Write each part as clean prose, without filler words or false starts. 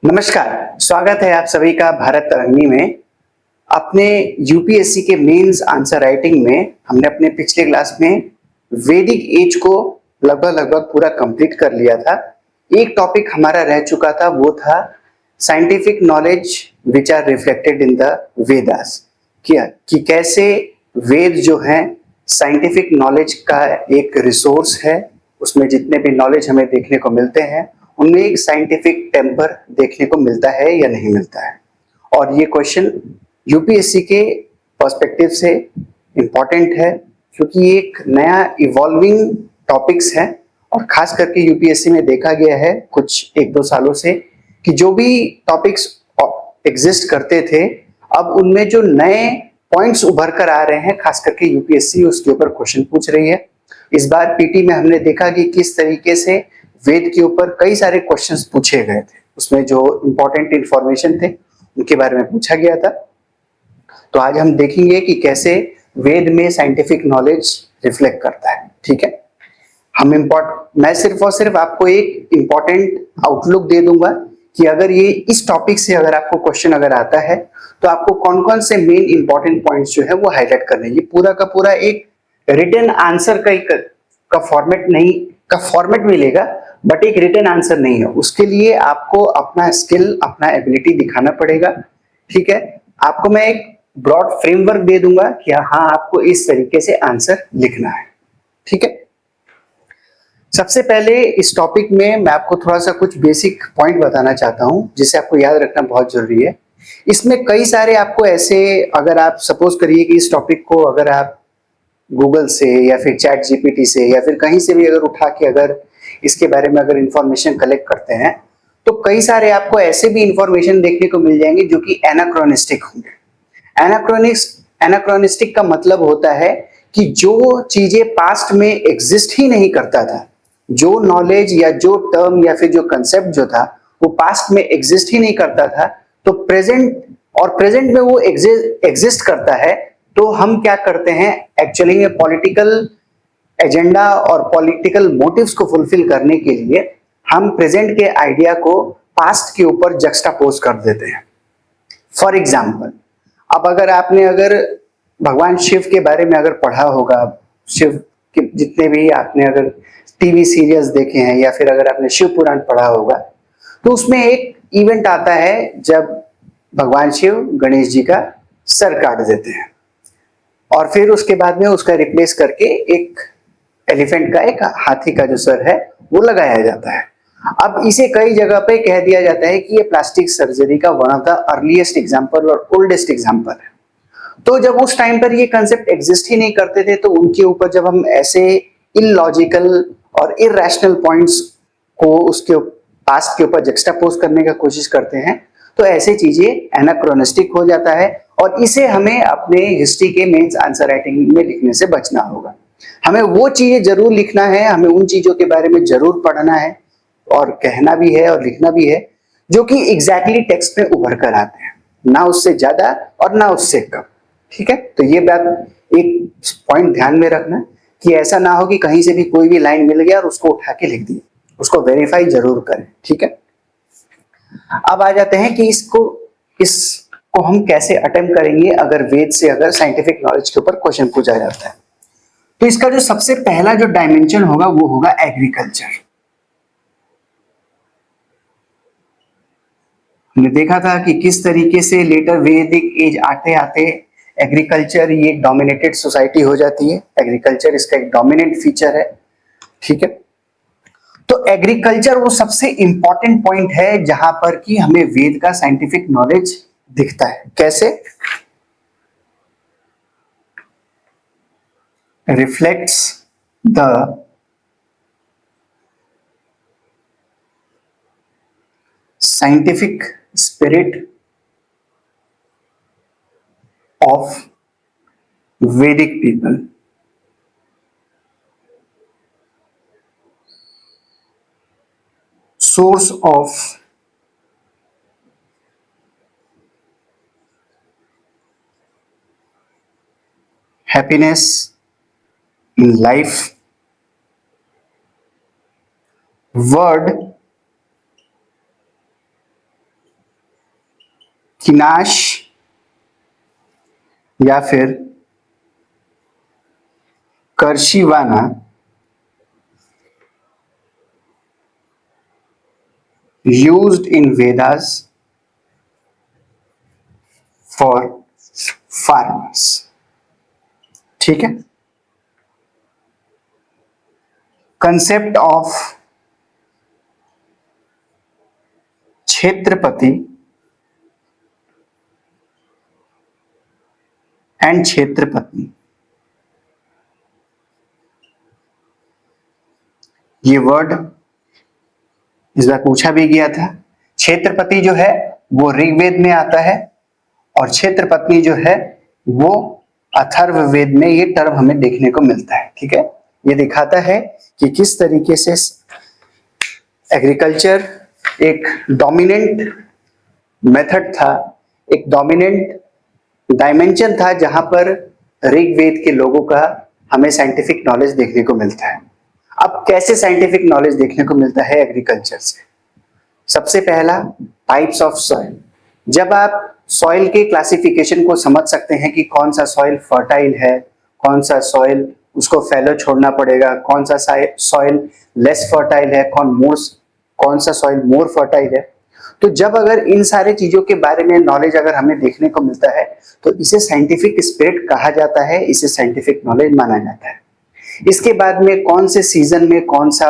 नमस्कार, स्वागत है आप सभी का भारत तरंगी में। अपने यूपीएससी के मेंस आंसर राइटिंग में हमने अपने पिछले क्लास में वैदिक एज को लगभग पूरा कंप्लीट कर लिया था। एक टॉपिक हमारा रह चुका था, वो था scientific knowledge which are reflected in the Vedas. क्या कि कैसे वेद जो है साइंटिफिक नॉलेज का एक रिसोर्स है। उसमें जितने भी नॉलेज हमें देखने को मिलते हैं उनमें एक साइंटिफिक टेम्पर देखने को मिलता है या नहीं मिलता है। और ये क्वेश्चन यूपीएससी के पर्सपेक्टिव से इम्पॉर्टेंट है क्योंकि ये एक नया इवॉल्विंग टॉपिक्स है और खास करके यूपीएससी में देखा गया है कुछ एक दो सालों से कि जो भी टॉपिक्स एग्जिस्ट करते थे अब उनमें जो नए पॉइंट्स उभर कर आ रहे हैं, खास करके यूपीएससी उसके ऊपर क्वेश्चन पूछ रही है। इस बार पीटी में हमने देखा कि किस तरीके से वेद के ऊपर कई सारे क्वेश्चंस पूछे गए थे, उसमें जो इंपॉर्टेंट इंफॉर्मेशन थे उनके बारे में पूछा गया था। तो आज हम देखेंगे कि कैसे वेद में साइंटिफिक नॉलेज रिफ्लेक्ट करता है। ठीक है, मैं सिर्फ और सिर्फ आपको एक इंपॉर्टेंट आउटलुक दे दूंगा कि अगर ये इस टॉपिक से अगर आपको क्वेश्चन अगर आता है तो आपको कौन कौन से मेन इंपॉर्टेंट पॉइंट्स जो है वो हाईलाइट करने। ये पूरा का पूरा एक रिटन आंसर का फॉर्मेट मिलेगा, बट एक रिटन आंसर नहीं है। उसके लिए आपको अपना स्किल, अपना एबिलिटी दिखाना पड़ेगा। ठीक है, आपको मैं एक ब्रॉड फ्रेमवर्क दे दूंगा कि हाँ आपको इस तरीके से आंसर लिखना है। ठीक है, सबसे पहले इस टॉपिक में मैं आपको थोड़ा सा कुछ बेसिक पॉइंट बताना चाहता हूं जिसे आपको याद रखना बहुत जरूरी है। इसमें कई सारे आपको ऐसे, अगर आप सपोज करिए कि इस टॉपिक को अगर आप गूगल से या फिर चैट जीपीटी से या फिर कहीं से भी अगर उठा के अगर इसके बारे में अगर इंफॉर्मेशन कलेक्ट करते हैं तो कई सारे आपको ऐसे भी इंफॉर्मेशन देखने को मिल जाएंगे जो कि एनाक्रोनिस्टिक होंगे। एनाक्रोनिस्टिक का मतलब होता है कि जो चीजें पास्ट में एग्जिस्ट ही नहीं करता था, जो नॉलेज या जो टर्म या फिर जो कंसेप्ट जो था वो पास्ट में एग्जिस्ट ही नहीं करता था, तो प्रेजेंट में वो एग्जिस्ट करता है। तो हम क्या करते हैं, एक्चुअली में पॉलिटिकल एजेंडा और पॉलिटिकल मोटिव्स को फुलफिल करने के लिए हम प्रेजेंट के आइडिया को पास्ट के ऊपर जक्स्टापोज कर देते हैं। फॉर एग्जाम्पल, अब अगर भगवान शिव के बारे में अगर पढ़ा होगा, शिव के जितने भी आपने अगर टीवी सीरियल्स देखे हैं या फिर अगर आपने शिव पुराण पढ़ा होगा तो उसमें एक इवेंट आता है जब भगवान शिव गणेश जी का सर काट देते हैं और फिर उसके बाद में उसका रिप्लेस करके एक एलिफेंट का, एक हाथी का जो सर है वो लगाया जाता है। अब इसे कई जगह पे कह दिया जाता है कि ये प्लास्टिक सर्जरी का one of the earliest example और ओल्डेस्ट एग्जांपल है। तो जब उस टाइम पर ये कंसेप्ट एग्जिस्ट ही नहीं करते थे तो उनके ऊपर जब हम ऐसे इलॉजिकल और इरैशनल पॉइंट्स को उसके पास्ट के ऊपर जक्स्टापोज करने का कोशिश करते हैं तो ऐसे चीजें एनाक्रोनिस्टिक हो जाता है और इसे हमें अपने हिस्ट्री के मेंस आंसर राइटिंग में लिखने से बचना होगा। हमें वो चीजें जरूर लिखना है, हमें उन चीजों के बारे में जरूर पढ़ना है और कहना भी है और लिखना भी है जो कि एग्जैक्टली टेक्स्ट में उभर कर आते हैं, ना उससे ज्यादा और ना उससे कम। ठीक है, तो ये बात एक पॉइंट ध्यान में रखना कि ऐसा ना हो कि कहीं से भी कोई भी लाइन मिल गया और उसको उठा के लिख दिया, उसको वेरीफाई जरूर करें। ठीक है, अब आ जाते हैं कि इसको हम कैसे अटेम्प्ट करेंगे अगर वेद से अगर साइंटिफिक नॉलेज के ऊपर क्वेश्चन पूछा जाता है। तो इसका जो सबसे पहला जो डायमेंशन होगा वो होगा एग्रीकल्चर। हमने देखा था कि किस तरीके से लेटर वैदिक एज आते आते एग्रीकल्चर ये डोमिनेटेड सोसाइटी हो जाती है। एग्रीकल्चर इसका एक डोमिनेंट फीचर है। ठीक है, तो एग्रीकल्चर वो सबसे इंपॉर्टेंट पॉइंट है जहां पर कि हमें वेद का साइंटिफिक नॉलेज दिखता है। कैसे? Reflects the scientific spirit of Vedic people. Source of happiness in life. Word किनाश या फिर कर्शिवाना used in Vedas for farmers। ठीक है। कंसेप्ट ऑफ क्षेत्रपति एंड क्षेत्रपत्नी, ये वर्ड इस बार पूछा भी गया था। क्षेत्रपति जो है वो ऋग्वेद में आता है और क्षेत्रपत्नी जो है वो अथर्ववेद में ये टर्म हमें देखने को मिलता है। ठीक है, ये दिखाता है कि किस तरीके से एग्रीकल्चर एक डोमिनेंट मेथड था, एक डोमिनेंट डायमेंशन था जहां पर ऋग्वेद के लोगों का हमें साइंटिफिक नॉलेज देखने को मिलता है। अब कैसे साइंटिफिक नॉलेज देखने को मिलता है एग्रीकल्चर से? सबसे पहला, टाइप्स ऑफ सॉइल। जब आप सॉइल के क्लासिफिकेशन को समझ सकते हैं कि कौन सा सॉइल फर्टाइल है, कौन सा सॉइल उसको फैलो छोड़ना पड़ेगा, कौन सा सॉइल लेस फर्टाइल है, कौन सा सॉइल मोर फर्टाइल है, तो जब अगर इन सारे चीजों के बारे में नॉलेज अगर हमें देखने को मिलता है तो इसे साइंटिफिक स्पिरिट कहा जाता है, इसे साइंटिफिक नॉलेज माना जाता है। इसके बाद में कौन से सीजन में कौन सा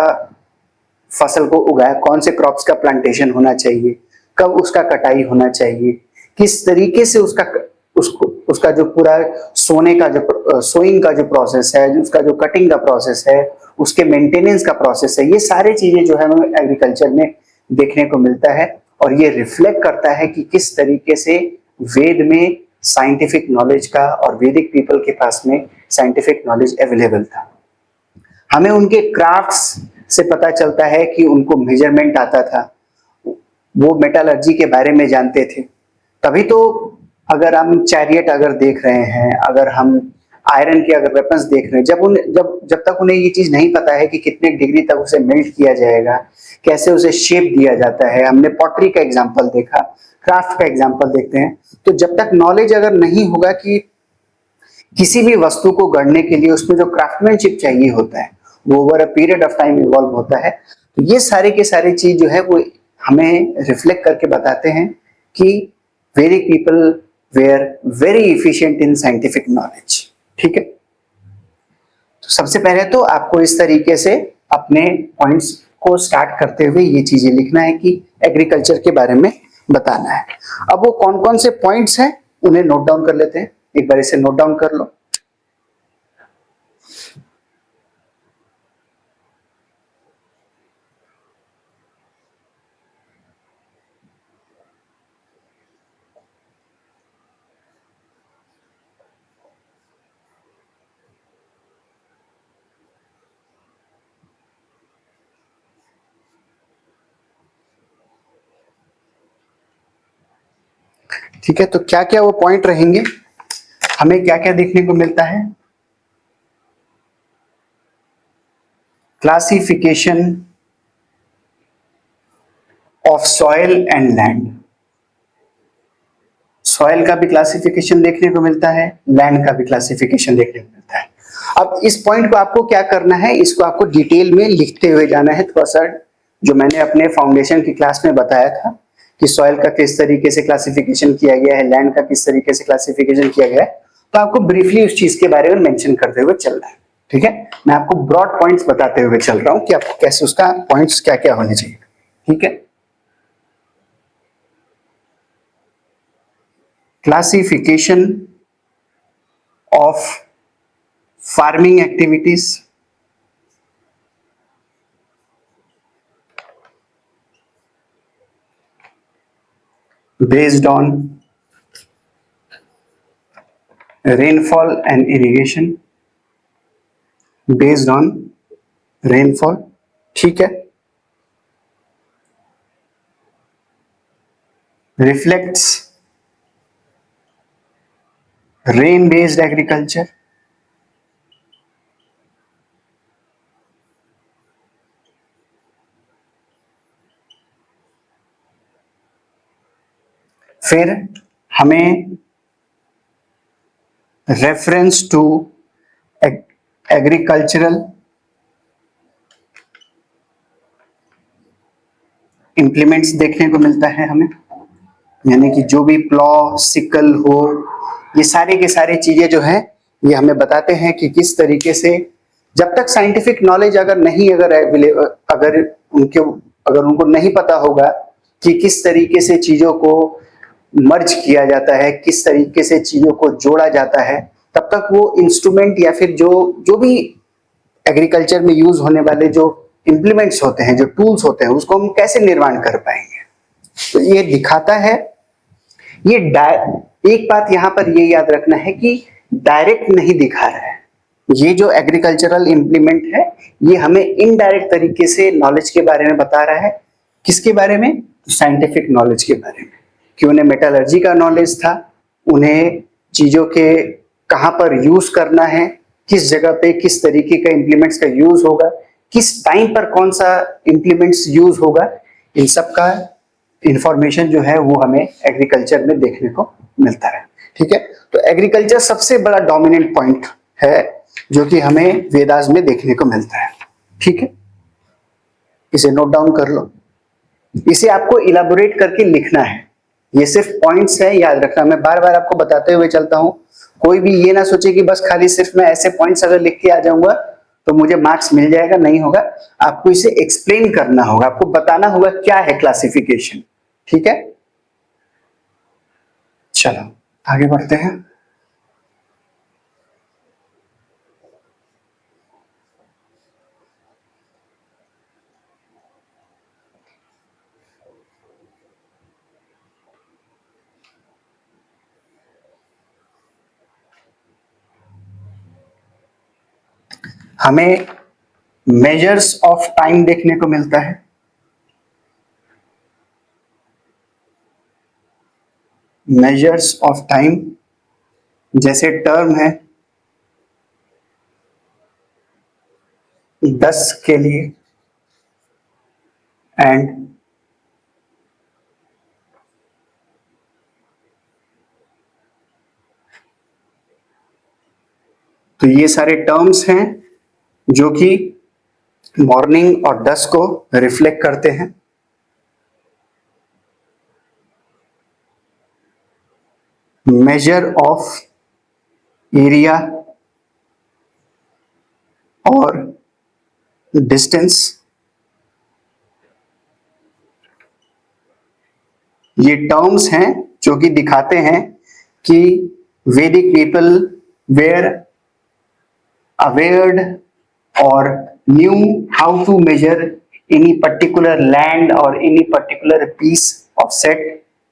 फसल को उगाया, कौन से क्रॉप्स का प्लांटेशन होना चाहिए, कब उसका कटाई होना चाहिए, किस तरीके से उसका जो पूरा सोइंग का जो प्रोसेस है, उसका जो कटिंग का प्रोसेस है, उसके मेंटेनेंस का प्रोसेस है, ये सारे चीजें जो है हमें एग्रीकल्चर में देखने को मिलता है और ये रिफ्लेक्ट करता है कि किस तरीके से वेद में साइंटिफिक नॉलेज का और वैदिक पीपल के पास में साइंटिफिक नॉलेज अवेलेबल था। हमें उनके क्राफ्ट्स से पता चलता है कि उनको मेजरमेंट आता था, वो मेटालर्जी के बारे में जानते थे। तभी तो अगर हम चैरियट अगर देख रहे हैं, अगर हम आयरन के अगर वेपन्स देख रहे हैं, जब तक उन्हें ये चीज नहीं पता है कि कितने डिग्री तक उसे मेल्ट किया जाएगा, कैसे उसे शेप दिया जाता है, हमने पॉटरी का एग्जांपल देखा, क्राफ्ट का एग्जांपल देखते हैं, तो जब तक नॉलेज अगर नहीं होगा कि किसी भी वस्तु को गढ़ने के लिए उसमें जो क्राफ्टमैनशिप चाहिए होता है वो over a period of time evolve होता है, तो ये सारे के सारे चीज जो है वो हमें रिफ्लेक्ट करके बताते हैं कि Vedic people were very efficient in scientific knowledge. ठीक है, तो सबसे पहले तो आपको इस तरीके से अपने पॉइंट्स को स्टार्ट करते हुए ये चीजें लिखना है कि एग्रीकल्चर के बारे में बताना है। अब वो कौन कौन से पॉइंट्स हैं उन्हें नोट डाउन कर लेते हैं, एक बार इसे नोट डाउन कर लो। ठीक है, तो क्या क्या वो पॉइंट रहेंगे, हमें क्या क्या देखने को मिलता है? Classification of soil and land. Soil का भी क्लासिफिकेशन देखने को मिलता है, लैंड का भी क्लासिफिकेशन देखने को मिलता है। अब इस पॉइंट को आपको क्या करना है, इसको आपको डिटेल में लिखते हुए जाना है। थोड़ा सा जो मैंने अपने फाउंडेशन की क्लास में बताया था कि सॉइल का किस तरीके से क्लासिफिकेशन किया गया है, लैंड का किस तरीके से क्लासिफिकेशन किया गया है, तो आपको ब्रीफली उस चीज के बारे में मेंशन करते हुए चलना है। ठीक है, मैं आपको ब्रॉड पॉइंट्स बताते हुए चल रहा हूं कि आपको कैसे उसका पॉइंट्स क्या क्या होने चाहिए। ठीक है, classification of farming activities, based on rainfall and irrigation, based on rainfall। ठीक है, reflects rain based agriculture, फिर हमें रेफरेंस टू एग्रीकल्चरल इंप्लीमेंट्स देखने को मिलता है हमें, यानी कि जो भी प्लॉ सिकल हो, ये सारे के सारे चीजें जो है ये हमें बताते हैं कि किस तरीके से, जब तक साइंटिफिक नॉलेज अगर नहीं, अगर उनके अगर उनको नहीं पता होगा कि किस तरीके से चीजों को मर्ज किया जाता है, किस तरीके से चीजों को जोड़ा जाता है, तब तक वो इंस्ट्रूमेंट या फिर जो जो भी एग्रीकल्चर में यूज होने वाले जो इंप्लीमेंट्स होते हैं, जो टूल्स होते हैं, उसको हम कैसे निर्माण कर पाएंगे। तो ये दिखाता है, ये एक बात यहां पर ये याद रखना है कि डायरेक्ट नहीं दिखा रहा है, ये जो एग्रीकल्चरल इंप्लीमेंट है ये हमें इनडायरेक्ट तरीके से नॉलेज के बारे में बता रहा है। किसके बारे में? साइंटिफिक नॉलेज के बारे में, कि उन्हें मेटलर्जी का नॉलेज था, उन्हें चीजों के कहां पर यूज करना है, किस जगह पे किस तरीके का इंप्लीमेंट्स का यूज होगा, किस टाइम पर कौन सा इंप्लीमेंट्स यूज होगा, इन सब का इंफॉर्मेशन जो है वो हमें एग्रीकल्चर में देखने को मिलता है। ठीक है, तो एग्रीकल्चर सबसे बड़ा डोमिनेंट पॉइंट है जो कि हमें वेदास में देखने को मिलता है। ठीक है, इसे नोट डाउन कर लो, इसे आपको इलाबोरेट करके लिखना है, ये सिर्फ पॉइंट्स है, याद रखना। मैं बार बार आपको बताते हुए चलता हूं, कोई भी ये ना सोचे कि बस खाली सिर्फ मैं ऐसे पॉइंट्स अगर लिख के आ जाऊंगा तो मुझे मार्क्स मिल जाएगा, नहीं होगा। आपको इसे एक्सप्लेन करना होगा, आपको बताना होगा क्या है क्लासिफिकेशन। ठीक है, चलो आगे बढ़ते हैं। हमें मेजर्स ऑफ टाइम देखने को मिलता है। मेजर्स ऑफ टाइम जैसे टर्म है 10 के लिए एंड तो ये सारे टर्म्स हैं जो कि मॉर्निंग और 10 को रिफ्लेक्ट करते हैं। मेजर ऑफ एरिया और डिस्टेंस, ये टर्म्स हैं जो कि दिखाते हैं कि वैदिक पीपल वेयर अवेयर्ड और knew how to measure any particular land or any particular piece of set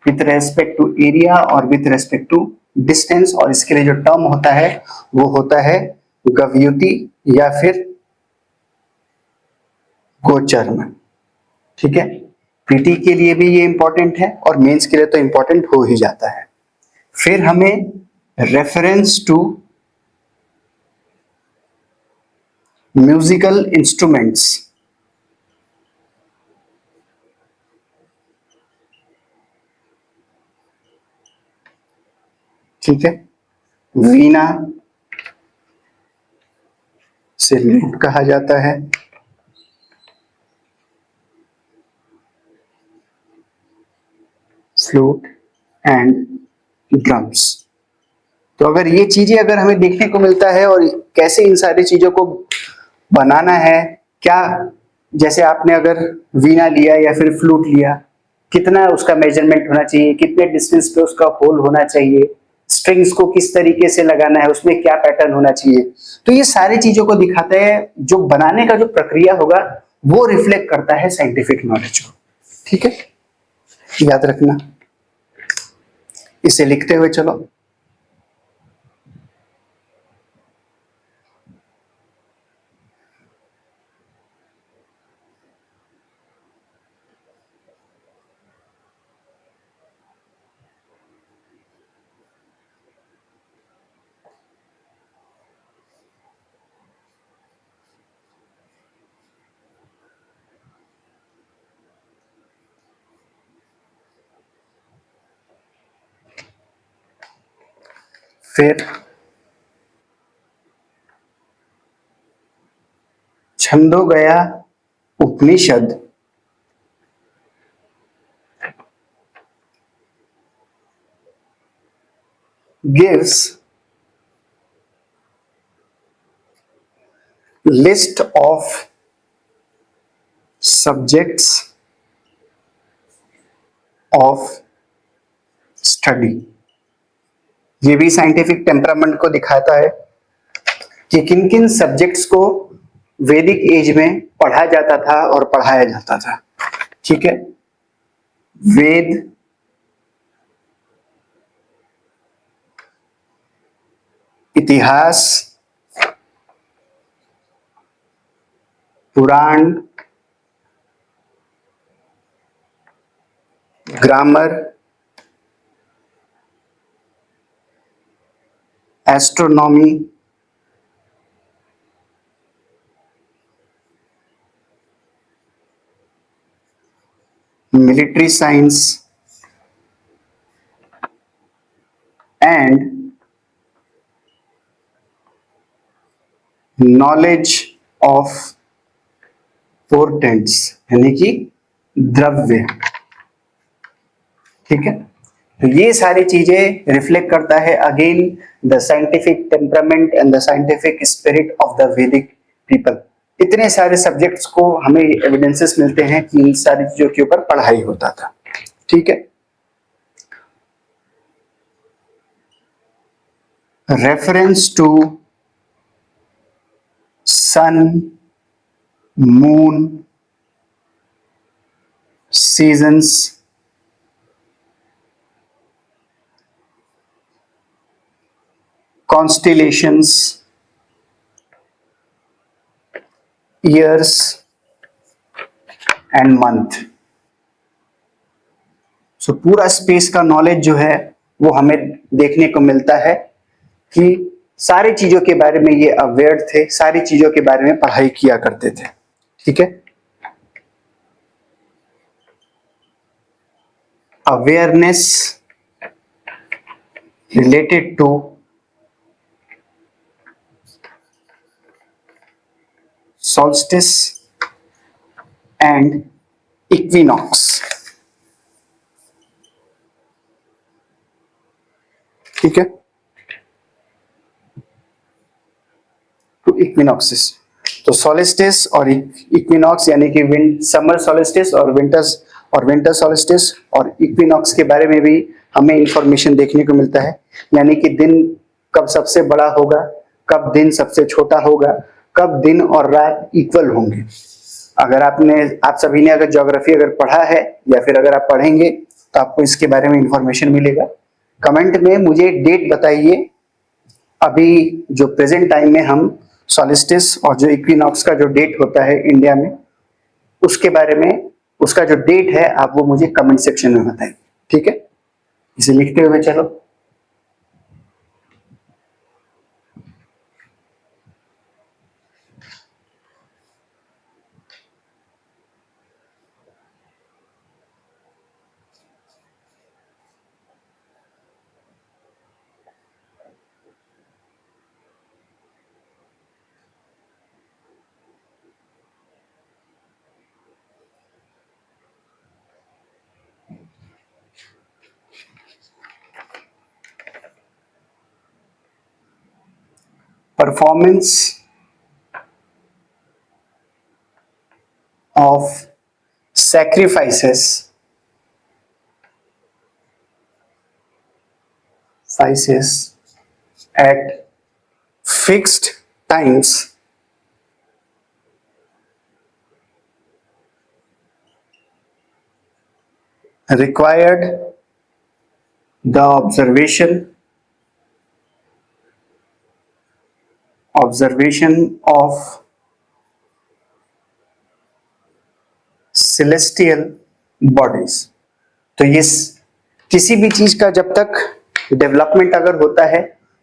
with respect to area और with respect to distance। और इसके लिए जो टर्म होता है वो होता है गव्युति या फिर गोचर्म। ठीक है, पीटी के लिए भी ये इंपॉर्टेंट है और मेंस के लिए तो इंपॉर्टेंट हो ही जाता है। फिर हमें रेफरेंस टू म्यूजिकल इंस्ट्रूमेंट्स, ठीक है, वीणा से लूट कहा जाता है, फ्लूट एंड ड्रम्स। तो अगर ये चीजें अगर हमें देखने को मिलता है और कैसे इन सारी चीजों को बनाना है, क्या, जैसे आपने अगर वीणा लिया या फिर फ्लूट लिया, कितना उसका मेजरमेंट होना चाहिए, कितने डिस्टेंस पे उसका होल होना चाहिए, स्ट्रिंग्स को किस तरीके से लगाना है, उसमें क्या पैटर्न होना चाहिए, तो ये सारी चीजों को दिखाते हैं। जो बनाने का जो प्रक्रिया होगा वो रिफ्लेक्ट करता है साइंटिफिक नॉलेज को। ठीक है, याद रखना, इसे लिखते हुए चलो। फिर छंदोगया उपनिषद gives list of subjects of study। ये भी साइंटिफिक टेम्परामेंट को दिखाता है कि किन किन सब्जेक्ट्स को वैदिक एज में पढ़ा जाता था और पढ़ाया जाता था। ठीक है, Veda, Itihasa, Purana, grammar, astronomy, military science and knowledge of portents, यानी कि द्रव्य। ठीक है, तो ये सारी चीजें रिफ्लेक्ट करता है again the scientific temperament and the scientific spirit of the Vedic people. इतने सारे सब्जेक्ट्स को हमें एविडेंसेस मिलते हैं कि इन सारी चीजों के ऊपर पढ़ाई होता था। ठीक है, reference to sun, moon, seasons, constellations, years and month। So पूरा स्पेस का नॉलेज जो है वो हमें देखने को मिलता है कि सारी चीजों के बारे में ये अवेयर थे, सारी चीजों के बारे में पढ़ाई किया करते थे। ठीक है, awareness related to solstice and equinox। ठीक है, टू इक्विनॉक्सिस, तो सोलिस्टिस और इक्विनॉक्स यानी कि समर सोलिस्टिस और विंटर सोलिस्टिस और इक्विनॉक्स के बारे में भी हमें इंफॉर्मेशन देखने को मिलता है। यानी कि दिन कब सबसे बड़ा होगा, कब दिन सबसे छोटा होगा, कब दिन और रात इक्वल होंगे। अगर आप सभी ने अगर ज्योग्राफी अगर पढ़ा है या फिर अगर आप पढ़ेंगे तो आपको इसके बारे में इंफॉर्मेशन मिलेगा। कमेंट में मुझे डेट बताइए, अभी जो प्रेजेंट टाइम में हम सॉलिस्टिस और जो इक्विनॉक्स का जो डेट होता है इंडिया में, उसके बारे में, उसका जो डेट है आप वो मुझे कमेंट सेक्शन में बताइए। ठीक है, इसे लिखते हुए चलो। Performance of sacrifices at fixed times required the observation of celestial bodies। तो ये किसी भी चीज का जब तक डेवलपमेंट अगर होता है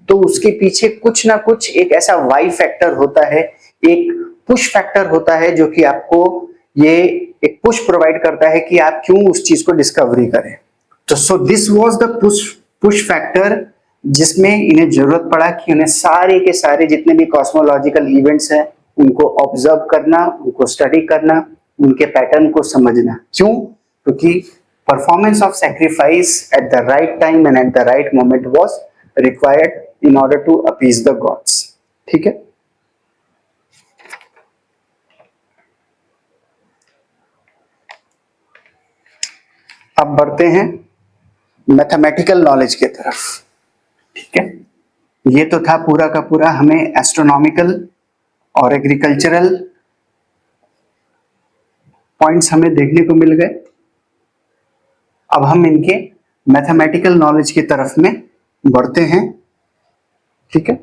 तो उसके पीछे कुछ ना कुछ एक ऐसा वाई फैक्टर होता है, एक पुश फैक्टर होता है जो कि आपको ये एक पुश प्रोवाइड करता है कि आप क्यों उस चीज को डिस्कवरी करें। तो so this was the push factor जिसमें इन्हें जरूरत पड़ा कि उन्हें सारे के सारे जितने भी कॉस्मोलॉजिकल इवेंट्स हैं उनको ऑब्जर्व करना, उनको स्टडी करना, उनके पैटर्न को समझना। क्यों? क्योंकि performance of sacrifice at the right time and at the right moment was required in order to appease the gods. ठीक है। अब बढ़ते हैं मैथमेटिकल नॉलेज की तरफ। ठीक है। ये तो था पूरा का पूरा, हमें एस्ट्रोनॉमिकल और एग्रीकल्चरल पॉइंट्स हमें देखने को मिल गए। अब हम इनके मैथमेटिकल नॉलेज की तरफ में बढ़ते हैं। ठीक है।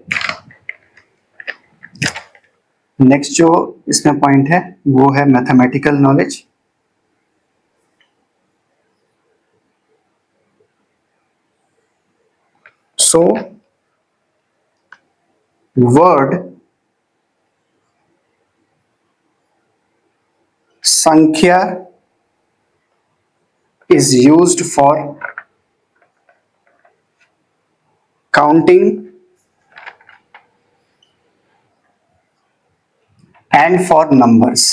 नेक्स्ट जो इसमें पॉइंट है वो है मैथमेटिकल नॉलेज। सो वर्ड संख्या is used for counting and for numbers।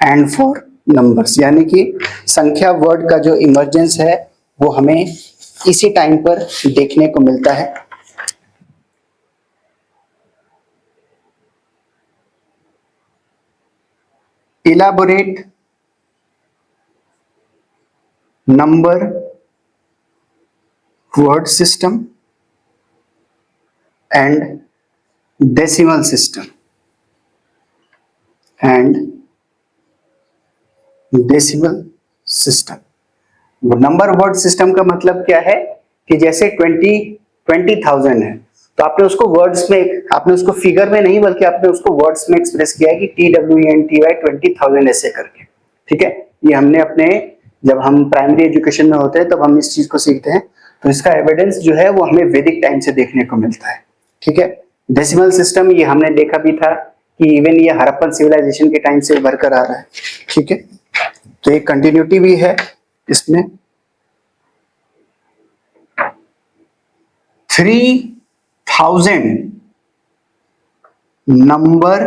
And for numbers, यानी कि संख्या वर्ड का जो इमर्जेंस है वो हमें इसी टाइम पर देखने को मिलता है। Elaborate number word system and decimal system and decimal system. Number word system का मतलब क्या है कि जैसे 20,000 है तो आपने उसको वर्ड्स में, आपने उसको फिगर में नहीं बल्कि आपने उसको वर्ड्स में एक्सप्रेस किया है कि TWENTY 20,000 ऐसे करके। ठीक है। ये हमने अपने, जब हम प्राइमरी एजुकेशन में होते हैं तब हम इस चीज को सीखते हैं, तो इसका एविडेंस जो है वो हमें वैदिक टाइम से देखने को मिलता है। ठीक है। डेसिमल सिस्टम ये हमने देखा भी था कि इवन ये हड़प्पन सिविलाइजेशन के टाइम से उभर कर आ रहा है। ठीक है। तो एक कंटिन्यूटी भी है इसमें। 3,000 नंबर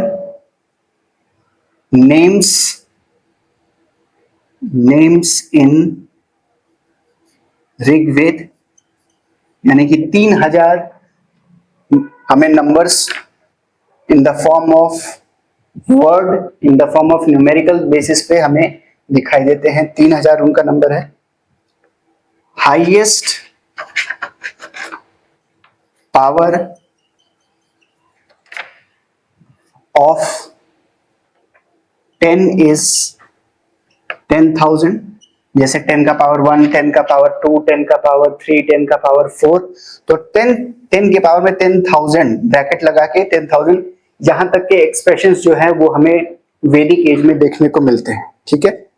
नेम्स इन ऋग्वेद, यानी कि 3,000 हमें numbers in the form of word, in the form of numerical basis पे हमें दिखाई देते हैं। 3,000 उनका नंबर है। Highest power of 10 is 10,000। जैसे 10 का पावर 1, 10 का पावर 2, 10 का पावर 3, 10 का पावर 4, तो 10 के पावर में 10,000 ब्रैकेट लगा के 10,000 यहां तक के एक्सप्रेशंस जो है वो हमें वैदिक एज में देखने को मिलते हैं। ठीक है।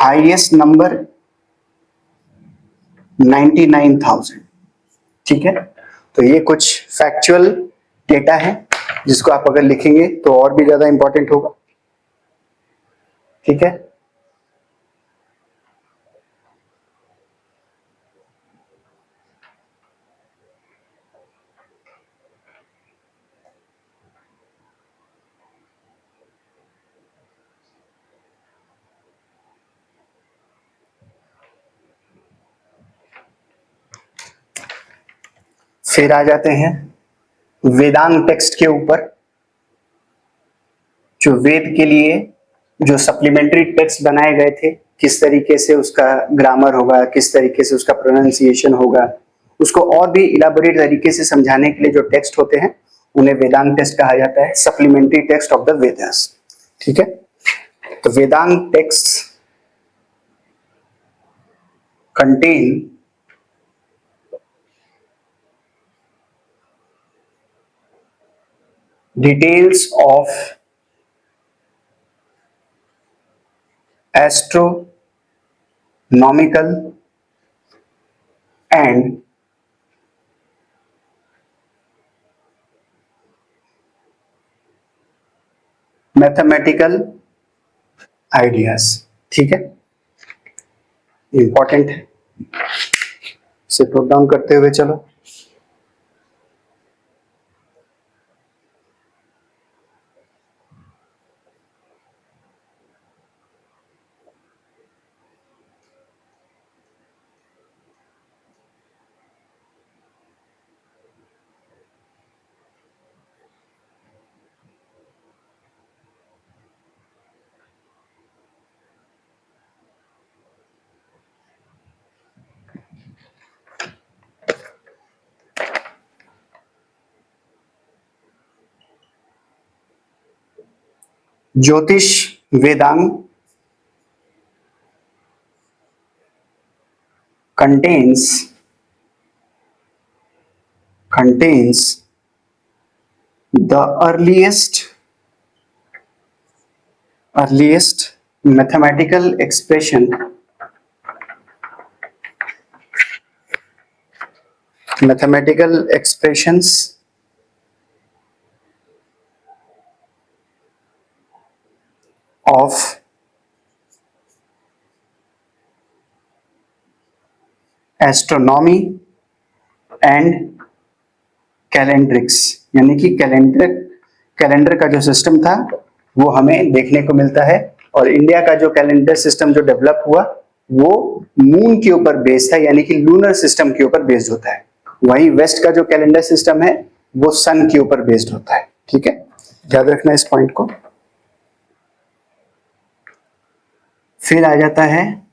Highest number 99,000। ठीक है। तो ये कुछ फैक्चुअल डेटा है जिसको आप अगर लिखेंगे तो और भी ज्यादा इंपॉर्टेंट होगा। ठीक है। फिर आ जाते हैं वेदांग टेक्स्ट के ऊपर, जो वेद के लिए जो सप्लीमेंट्री टेक्स्ट बनाए गए थे, किस तरीके से उसका ग्रामर होगा, किस तरीके से उसका प्रोनाउंसिएशन होगा, उसको और भी इलाबोरेट तरीके से समझाने के लिए जो टेक्स्ट होते हैं उन्हें वेदांग टेक्स्ट कहा जाता है, supplementary text of the Vedas. ठीक है। तो Vedang text contain details of astronomical and mathematical ideas. ठीक है, इंपॉर्टेंट है, इसे नोट डाउन करते हुए चलो। ज्योतिष Vedang contains the earliest mathematical expressions of astronomy and calendrics, यानी कि कैलेंडर का जो सिस्टम था वो हमें देखने को मिलता है। और इंडिया का जो कैलेंडर सिस्टम जो डेवलप हुआ वो मून के ऊपर बेस्ड है, यानी कि लूनर सिस्टम के ऊपर बेस्ड होता है। वहीं वेस्ट का जो कैलेंडर सिस्टम है वो सन के ऊपर बेस्ड होता है। ठीक है, याद रखना इस पॉइंट को। फिर आ जाता है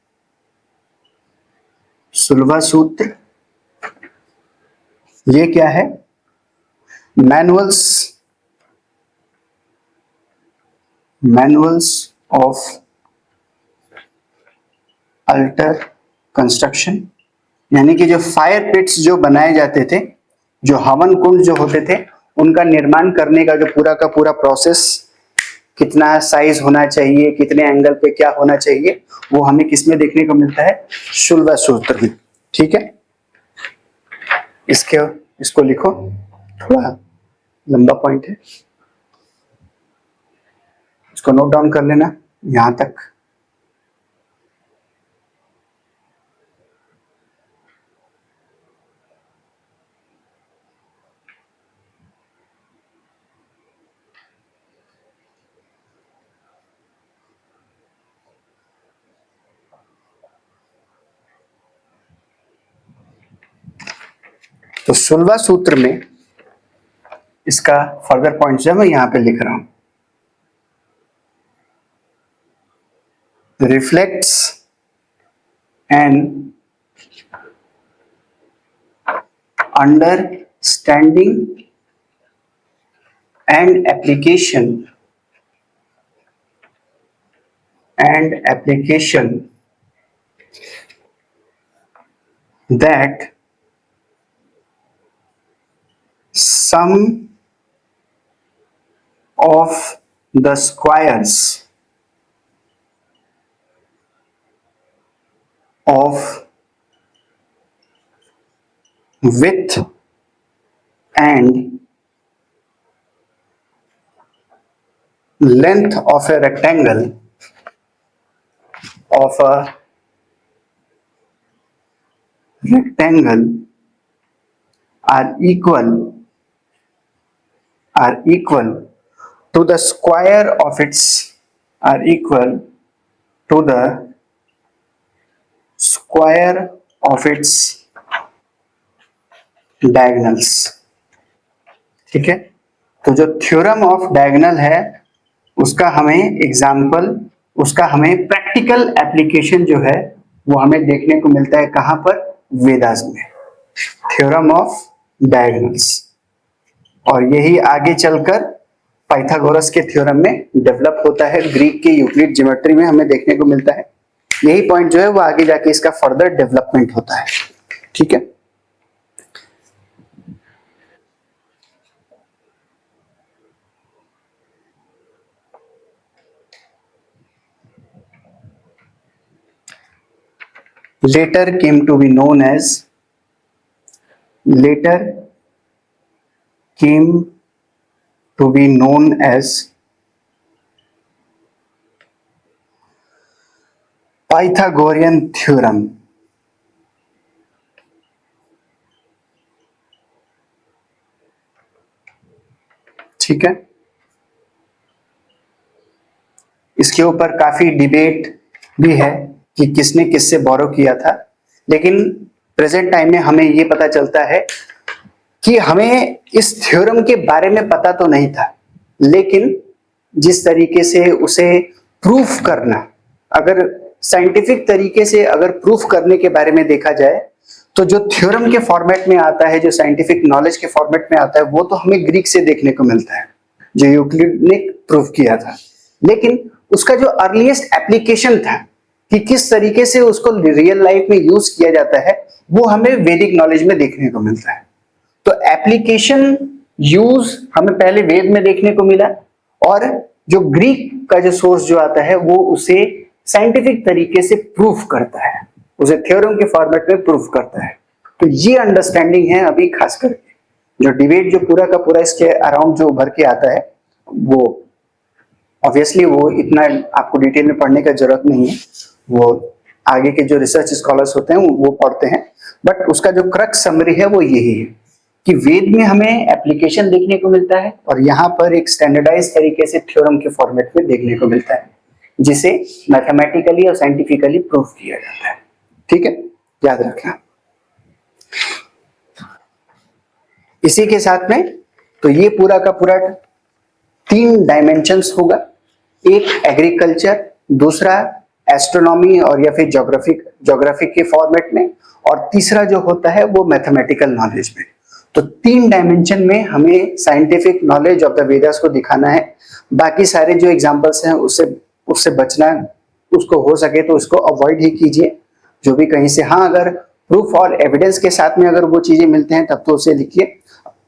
सुलभा सूत्र। ये क्या है? मैनुअल्स ऑफ अल्टर कंस्ट्रक्शन, यानी कि जो फायर पिट्स जो बनाए जाते थे, जो हवन कुंड जो होते थे, उनका निर्माण करने का जो पूरा का पूरा प्रोसेस, कितना साइज होना चाहिए, कितने एंगल पे क्या होना चाहिए, वो हमें किसमें देखने को मिलता है? शुल्बा सूत्र में। ठीक है, इसको लिखो, थोड़ा लंबा पॉइंट है, इसको नोट डाउन कर लेना यहां तक। तो शुल्बा सूत्र में इसका फर्दर पॉइंट जो मैं यहां पे लिख रहा हूं, reflects an understanding and application that some of the squares of width and length of a rectangle are equal to the square of its diagonals. ठीक है, तो जो थ्योरम ऑफ डायगोनल है उसका हमें प्रैक्टिकल एप्लीकेशन जो है वो हमें देखने को मिलता है कहां पर? वेदास में, थ्योरम ऑफ डायगोनल्स। और यही आगे चलकर पाइथागोरस के थ्योरम में डेवलप होता है, ग्रीक के यूक्लिड ज्योमेट्री में हमें देखने को मिलता है। यही पॉइंट जो है वो आगे जाके इसका फर्दर डेवलपमेंट होता है। ठीक है, later came to be known as Pythagorean theorem. ठीक है, इसके ऊपर काफी डिबेट भी है कि किसने किससे बोरो किया था, लेकिन प्रेजेंट टाइम में हमें ये पता चलता है कि हमें इस थ्योरम के बारे में पता तो नहीं था, लेकिन जिस तरीके से उसे प्रूफ करना, अगर साइंटिफिक तरीके से अगर प्रूफ करने के बारे में देखा जाए तो जो थ्योरम के फॉर्मेट में आता है, जो साइंटिफिक नॉलेज के फॉर्मेट में आता है, वो तो हमें ग्रीक से देखने को मिलता है, जो यूक्लिड ने प्रूफ किया था। लेकिन उसका जो अर्लीस्ट एप्लीकेशन था कि किस तरीके से उसको रियल लाइफ में यूज किया जाता है, वो हमें वैदिक नॉलेज में देखने को मिलता है। तो एप्लीकेशन यूज हमें पहले वेद में देखने को मिला, और जो ग्रीक का जो सोर्स जो आता है वो उसे साइंटिफिक तरीके से प्रूफ करता है, उसे थ्योरम के फॉर्मेट में प्रूफ करता है। तो ये अंडरस्टैंडिंग है अभी खास करके जो डिबेट जो पूरा का पूरा इसके अराउंड जो उभर के आता है, वो ऑब्वियसली वो इतना आपको डिटेल में पढ़ने का जरूरत नहीं है, वो आगे के जो रिसर्च स्कॉलर्स होते हैं वो पढ़ते हैं, बट उसका जो क्रक्स समरी है वो यही है कि वेद में हमें एप्लीकेशन देखने को मिलता है और यहाँ पर एक स्टैंडर्डाइज तरीके से थ्योरम के फॉर्मेट में देखने को मिलता है, जिसे मैथमेटिकली और साइंटिफिकली प्रूफ किया जाता है। ठीक है, याद रखना। इसी के साथ में तो ये पूरा का पूरा 3 डायमेंशंस होगा, एक एग्रीकल्चर, दूसरा एस्ट्रोनॉमी और या फिर ज्योग्राफी के फॉर्मेट में, और तीसरा जो होता है वो मैथमेटिकल नॉलेज में। तो 3 डायमेंशन में हमें scientific knowledge of the Vedas को दिखाना है। बाकी सारे जो एग्जांपल्स हैं उससे बचना, उसको हो सके तो उसको अवॉइड ही कीजिए। जो भी कहीं से हाँ अगर प्रूफ और एविडेंस के साथ में अगर वो चीजें मिलते हैं तब तो उसे लिखिए,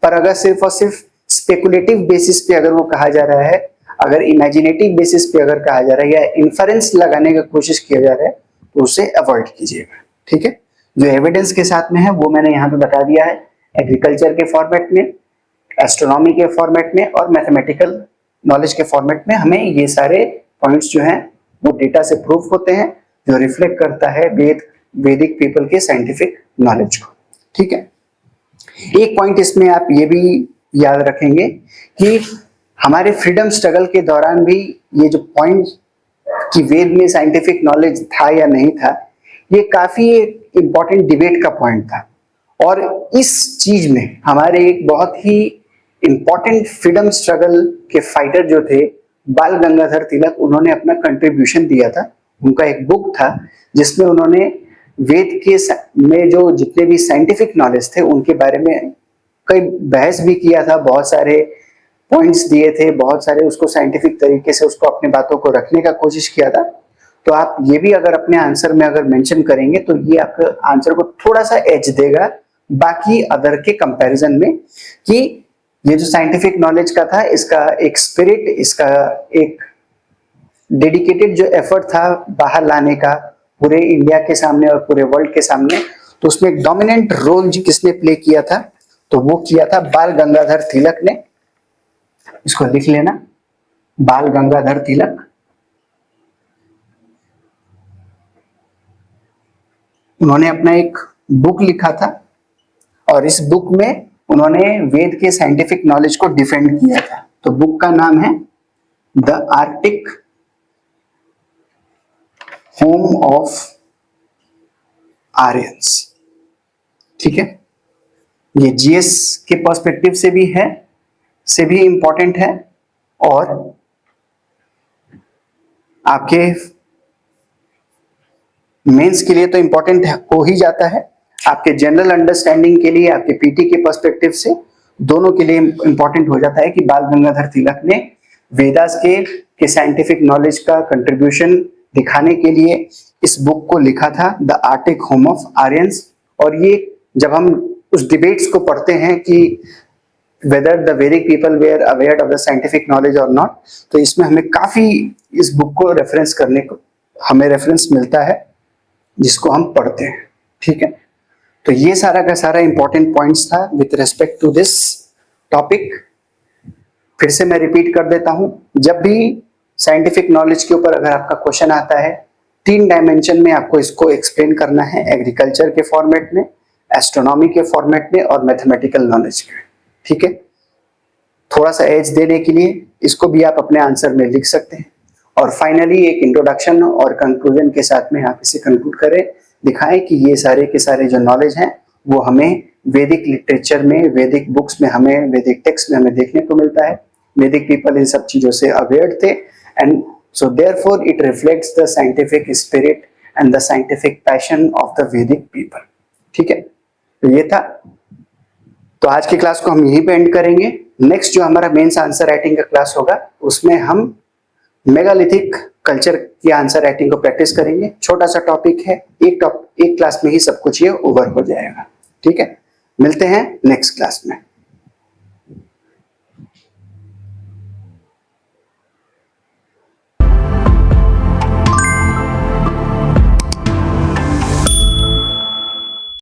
पर अगर सिर्फ और सिर्फ स्पेकुलेटिव बेसिस पे अगर वो कहा जा रहा है, अगर इमेजिनेटिव बेसिस पे अगर कहा जा रहा है या इन्फरेंस लगाने का कोशिश किया जा रहा है तो उसे अवॉइड कीजिएगा। ठीक है, जो एविडेंस के साथ में है वो मैंने यहाँ पे बता दिया है, एग्रीकल्चर के फॉर्मेट में, एस्ट्रोनॉमी के फॉर्मेट में और मैथमेटिकल नॉलेज के फॉर्मेट में हमें ये सारे पॉइंट्स जो हैं वो डेटा से प्रूफ होते हैं, जो रिफ्लेक्ट करता है वैदिक पीपल के साइंटिफिक नॉलेज को। ठीक है, एक पॉइंट इसमें आप ये भी याद रखेंगे कि हमारे फ्रीडम स्ट्रगल के दौरान भी ये जो पॉइंट कि वेद में साइंटिफिक नॉलेज था या नहीं था, ये काफी इंपॉर्टेंट डिबेट का पॉइंट था। और इस चीज में हमारे एक बहुत ही इंपॉर्टेंट फ्रीडम स्ट्रगल के फाइटर जो थे बाल गंगाधर तिलक, उन्होंने अपना कंट्रीब्यूशन दिया था। उनका एक बुक था जिसमें उन्होंने वेद के में जो जितने भी साइंटिफिक नॉलेज थे उनके बारे में कई बहस भी किया था, बहुत सारे पॉइंट्स दिए थे, बहुत सारे उसको साइंटिफिक तरीके से उसको अपनी बातों को रखने का कोशिश किया था। तो आप ये भी अगर अपने आंसर में अगर मेंशन करेंगे तो ये आपके आंसर को थोड़ा सा एज देगा बाकी अदर के कंपैरिजन में, कि ये जो साइंटिफिक नॉलेज का था इसका एक स्पिरिट, इसका एक डेडिकेटेड जो एफर्ट था बाहर लाने का पूरे इंडिया के सामने और पूरे वर्ल्ड के सामने, तो उसमें एक डोमिनेंट रोल जी किसने प्ले किया था, तो वो किया था बाल गंगाधर तिलक ने। इसको लिख लेना, बाल गंगाधर तिलक। उन्होंने अपना एक बुक लिखा था और इस बुक में उन्होंने वेद के साइंटिफिक नॉलेज को डिफेंड किया था। तो बुक का नाम है the Arctic home of Aryans. ठीक है, ये जीएस के पर्सपेक्टिव से भी है, से भी इंपॉर्टेंट है, और आपके मेंस के लिए तो इंपॉर्टेंट हो ही जाता है, आपके जनरल अंडरस्टैंडिंग के लिए, आपके पीटी के पर्सपेक्टिव से, दोनों के लिए इंपॉर्टेंट हो जाता है कि बाल गंगाधर तिलक ने वेदास के साइंटिफिक नॉलेज का कंट्रीब्यूशन दिखाने के लिए इस बुक को लिखा था, the Arctic home of Aryans. और ये जब हम उस डिबेट्स को पढ़ते हैं कि whether the Vedic people were aware of the scientific knowledge और नॉट, तो इसमें हमें काफी इस बुक को रेफरेंस करने को हमें रेफरेंस मिलता है जिसको हम पढ़ते हैं। ठीक है, तो ये सारा का सारा इंपॉर्टेंट पॉइंट्स था with respect to this topic. फिर से मैं रिपीट कर देता हूं, जब भी साइंटिफिक नॉलेज के ऊपर अगर आपका क्वेश्चन आता है 3 डायमेंशन में आपको इसको एक्सप्लेन करना है, एग्रीकल्चर के फॉर्मेट में, एस्ट्रोनॉमी के फॉर्मेट में और मैथमेटिकल नॉलेज के। ठीक है, थोड़ा सा एज देने के लिए इसको भी आप अपने आंसर में लिख सकते हैं। और फाइनली एक इंट्रोडक्शन और कंक्लूजन के साथ में आप इसे कंक्लूड करें, दिखाएं कि ये सारे के सारे जो नॉलेज हैं वो हमें वैदिक लिटरेचर में, वैदिक बुक्स में, हमें वैदिक टेक्स्ट में हमें देखने को मिलता है। वैदिक पीपल इन सब चीजों से अवेयर थे, and so therefore it reflects the scientific spirit and the scientific passion of the Vedic people. ठीक है, तो ये था। तो आज की क्लास को हम यहीं पे एंड करेंगे। नेक्स्ट जो हमारा मेंस आंसर राइटिंग का क्लास होगा उसमें हम मेगालिथिक कल्चर की आंसर राइटिंग को प्रैक्टिस करेंगे। छोटा सा टॉपिक है, एक क्लास में ही सब कुछ ये ओवर हो जाएगा। ठीक है, मिलते हैं नेक्स्ट क्लास में।